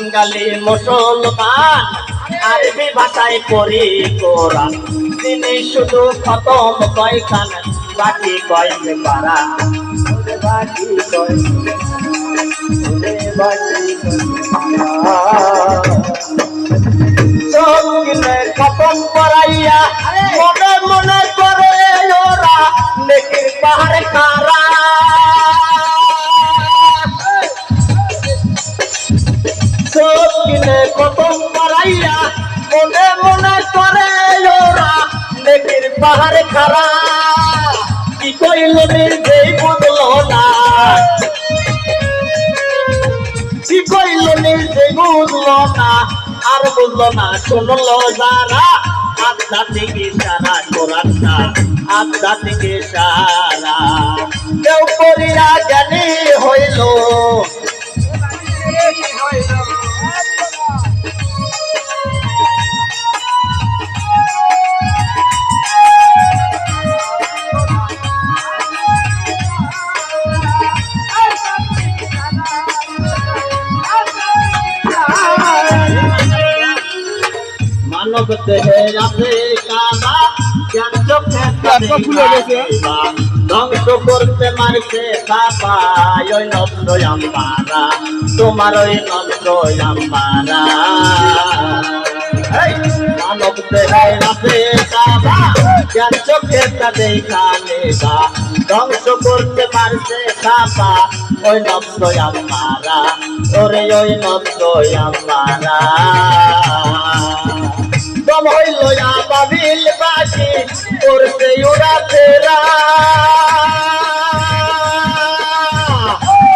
বাঙালি মুসলমান আরবি ভাষায় পড়ি কোরআন তিনি শুধু খতম কয়খান বাকি কয়েছে পারা বাকি কয়েছে খতম করাইয়া মনে মনে করে ওরা নেকির পাহাড় কারা খতম করাইয়া মনে মনে করে ওরা নেকির পাহাড় খারা কি কইল নিজেই বুঝলো না কি কইল নিজেই বুঝলো না আর বুঝলো না শুনলো যারা আধ্যাত্মিক ইশারা কোরআনটা আধ্যাত্মিক ইশারা কেউ করিয়া জ্ঞানী হইল মানব দেহের আছে কাবা জ্ঞান চোখে ধ্বংস করতে মারছে কাবা ওই নষ্ট আমারা তোমার ওই নষ্ট আমারা মানব দেহের আছে কাবা জ্ঞান চোখে দেখা নেবা ধ্বংস করতে মারছে কাবা ওই নষ্ট আমারা ওরে ওই নষ্ট আমারা কম হইল আবাবিল বাসি করতে ওরা ফেরা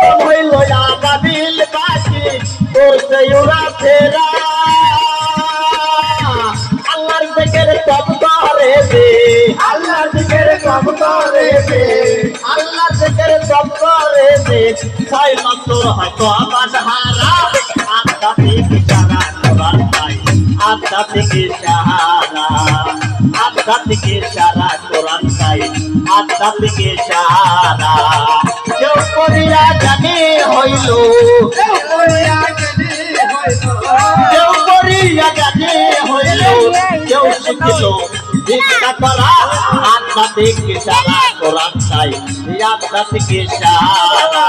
কম হইল আবাবিল বাসি করতে ওরা ফেরা আল্লাহর জিকির সব করে দে আল্লাহর জিকির সব করে দে আল্লাহর জিকির সব করে দে ছয় বছর হয়তো আমার হারা আধ্যাত্মিক ইশারা কোরআন পাই আধ্যাত্মিক ইশারা আধ্যাত্মিক ইশারা কোরআন পাই আধ্যাত্মিক ইশারা কেউ করিয়া জানি হইল কেউ করিয়া জানি হইল কেউ শিখিল ভিক্ষা করা আধ্যাত্মিক ইশারা কোরআন পাই আধ্যাত্মিক ইশারা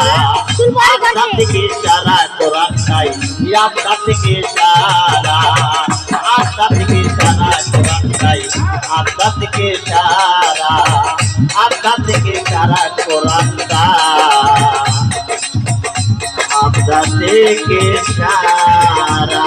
আধ্যাত্মিক ইশারা কোরআন পাই আধ্যাত্মিক ইশারা আধ্যাত্মিক ইশারা কোরআন পাই আধ্যাত্মিক ইশারা আধ্যাত্মিক ইশারা কোরআন পাই আধ্যাত্মিক ইশারা